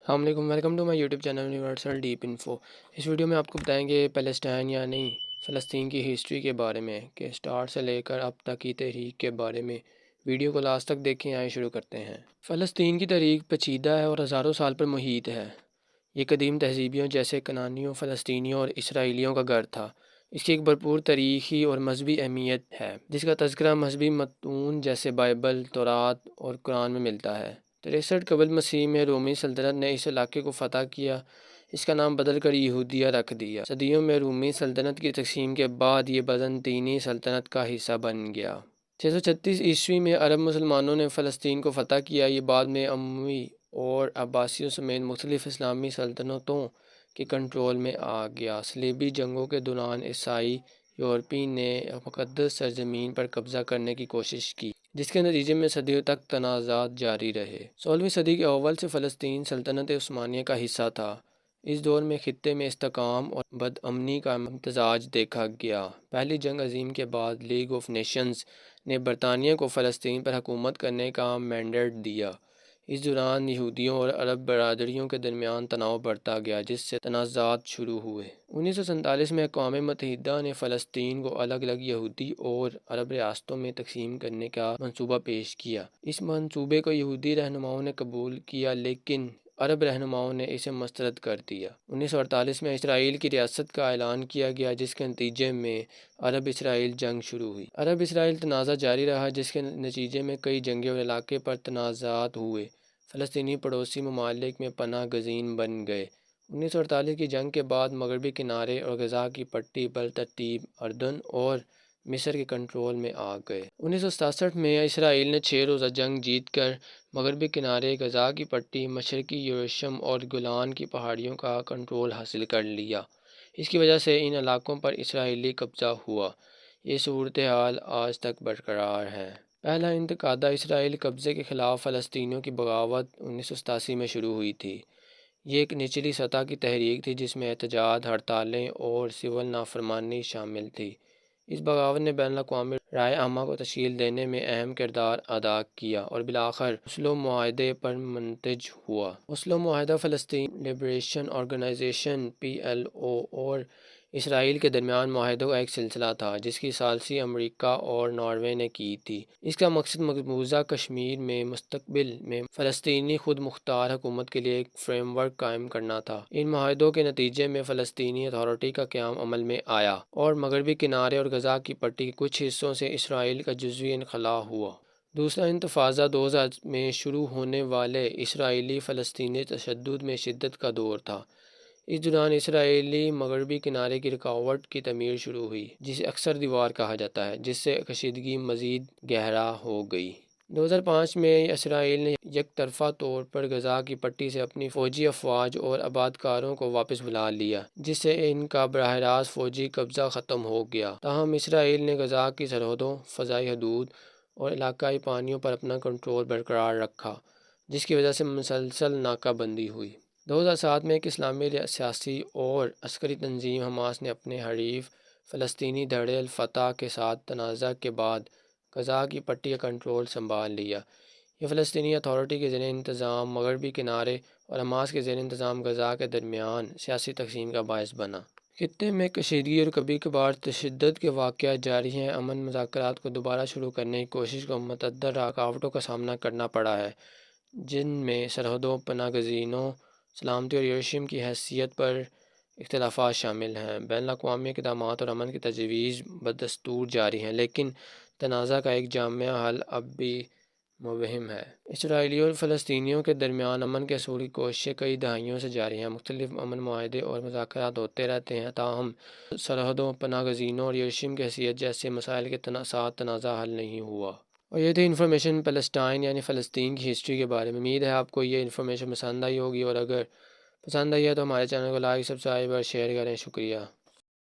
السلام علیکم، welcome to my YouTube channel universal deep info. اس ویڈیو میں آپ کو بتائیں گے پیلسٹائن یعنی فلسطین کی ہسٹری کے بارے میں، کہ سٹارٹ سے لے کر اب تک کی تحریک کے بارے میں۔ ویڈیو کو لاسٹ تک دیکھیں، آئیں شروع کرتے ہیں۔ فلسطین کی تاریخ پیچیدہ ہے اور ہزاروں سال پر محیط ہے۔ یہ قدیم تہذیبیوں جیسے کنانیوں، فلسطینیوں اور اسرائیلیوں کا گھر تھا۔ اس کی ایک بھرپور تاریخی اور مذہبی اہمیت ہے، جس کا تذکرہ مذہبی متون جیسے بائبل، تورات اور قرآن میں ملتا ہے۔ 63 قبل مسیح میں رومی سلطنت نے اس علاقے کو فتح کیا، اس کا نام بدل کر یہودیہ رکھ دیا۔ صدیوں میں رومی سلطنت کی تقسیم کے بعد یہ بازنطینی سلطنت کا حصہ بن گیا۔ 636 عیسوی میں عرب مسلمانوں نے فلسطین کو فتح کیا۔ یہ بعد میں اموی اور عباسیوں سمیت مختلف اسلامی سلطنتوں کے کنٹرول میں آ گیا۔ صلیبی جنگوں کے دوران عیسائی یورپی نے مقدس سرزمین پر قبضہ کرنے کی کوشش کی، جس کے نتیجے میں صدیوں تک تنازعات جاری رہے۔ 16ویں صدی کے اول سے فلسطین سلطنت عثمانیہ کا حصہ تھا۔ اس دور میں خطے میں استحکام اور بدامنی کا امتزاج دیکھا گیا۔ پہلی جنگ عظیم کے بعد لیگ آف نیشنز نے برطانیہ کو فلسطین پر حکومت کرنے کا مینڈیٹ دیا۔ اس دوران یہودیوں اور عرب برادریوں کے درمیان تناؤ بڑھتا گیا، جس سے تنازعات شروع ہوئے۔ 1947 میں اقوام متحدہ نے فلسطین کو الگ الگ یہودی اور عرب ریاستوں میں تقسیم کرنے کا منصوبہ پیش کیا۔ اس منصوبے کو یہودی رہنماؤں نے قبول کیا، لیکن عرب رہنماؤں نے اسے مسترد کر دیا۔ 1948 میں اسرائیل کی ریاست کا اعلان کیا گیا، جس کے نتیجے میں عرب اسرائیل جنگ شروع ہوئی۔ عرب اسرائیل تنازع جاری رہا، جس کے نتیجے میں کئی جنگیں اور علاقے پر تنازعات ہوئے۔ فلسطینی پڑوسی ممالک میں پناہ گزین بن گئے۔ 1948 کی جنگ کے بعد مغربی کنارے اور غزہ کی پٹی بالترتیب اردن اور مصر کے کنٹرول میں آ گئے۔ 1967 میں اسرائیل نے 6 روزہ جنگ جیت کر مغربی کنارے، غزہ کی پٹی، مشرقی یروشلم اور گولان کی پہاڑیوں کا کنٹرول حاصل کر لیا۔ اس کی وجہ سے ان علاقوں پر اسرائیلی قبضہ ہوا۔ یہ صورتحال آج تک برقرار ہے۔ پہلا انتفاضہ اسرائیلی قبضے کے خلاف فلسطینیوں کی بغاوت 1987 میں شروع ہوئی تھی۔ یہ ایک نچلی سطح کی تحریک تھی، جس میں احتجاج، ہڑتالیں اور سول نافرمانی شامل تھی۔ اس بغاوت نے بین الاقوامی رائے عامہ کو تشکیل دینے میں اہم کردار ادا کیا اور بالآخر اوسلو معاہدے پر منتج ہوا۔ اوسلو معاہدہ فلسطین لبریشن آرگنائزیشن PLO اور اسرائیل کے درمیان معاہدوں کا ایک سلسلہ تھا، جس کی ثالثی امریکہ اور ناروے نے کی تھی۔ اس کا مقصد مقبوضہ کشمیر میں مستقبل میں فلسطینی خود مختار حکومت کے لیے ایک فریم ورک قائم کرنا تھا۔ ان معاہدوں کے نتیجے میں فلسطینی اتھارٹی کا قیام عمل میں آیا اور مغربی کنارے اور غزہ کی پٹی کے کچھ حصوں سے اسرائیل کا جزوی انخلا ہوا۔ دوسرا انتفاضہ 2000 میں شروع ہونے والے اسرائیلی فلسطینی تشدد میں شدت کا دور تھا۔ اس دوران اسرائیلی مغربی کنارے کی رکاوٹ کی تعمیر شروع ہوئی، جسے اکثر دیوار کہا جاتا ہے، جس سے کشیدگی مزید گہرا ہو گئی۔ 2005 میں اسرائیل نے یک طرفہ طور پر غزہ کی پٹی سے اپنی فوجی افواج اور آبادکاروں کو واپس بلا لیا، جس سے ان کا براہ راست فوجی قبضہ ختم ہو گیا۔ تاہم اسرائیل نے غزہ کی سرحدوں، فضائی حدود اور علاقائی پانیوں پر اپنا کنٹرول برقرار رکھا، جس کی وجہ سے مسلسل ناکہ بندی ہوئی۔ 2007 میں ایک اسلامی سیاسی اور عسکری تنظیم حماس نے اپنے حریف فلسطینی دھڑے الفتح کے ساتھ تنازع کے بعد غزہ کی پٹی کا کنٹرول سنبھال لیا۔ یہ فلسطینی اتھارٹی کے زیر انتظام مغربی کنارے اور حماس کے زیر انتظام غزہ کے درمیان سیاسی تقسیم کا باعث بنا۔ خطے میں کشیدگی اور کبھی کبھار تشدد کے واقعات جاری ہیں۔ امن مذاکرات کو دوبارہ شروع کرنے کی کوشش کو متعدد رکاوٹوں کا سامنا کرنا پڑا ہے، جن میں سرحدوں، پناہ گزینوں، سلامتی اور یروشلم کی حیثیت پر اختلافات شامل ہیں۔ بین الاقوامی اقدامات اور امن کی تجویز بدستور جاری ہیں، لیکن تنازع کا ایک جامع حل اب بھی مبہم ہے۔ اسرائیلیوں اور فلسطینیوں کے درمیان امن کے حصول کی کوششیں کئی دہائیوں سے جاری ہیں۔ مختلف امن معاہدے اور مذاکرات ہوتے رہتے ہیں، تاہم سرحدوں، پناہ گزینوں اور یروشلم کی حیثیت جیسے مسائل کے ساتھ تنازع حل نہیں ہوا۔ اور یہ تھی انفارمیشن پیلسٹائن یعنی فلسطین کی ہسٹری کے بارے میں۔ امید ہے آپ کو یہ انفارمیشن پسند آئی ہوگی، اور اگر پسند آئی ہے تو ہمارے چینل کو لائک، سبسکرائب اور شیئر کریں۔ شکریہ۔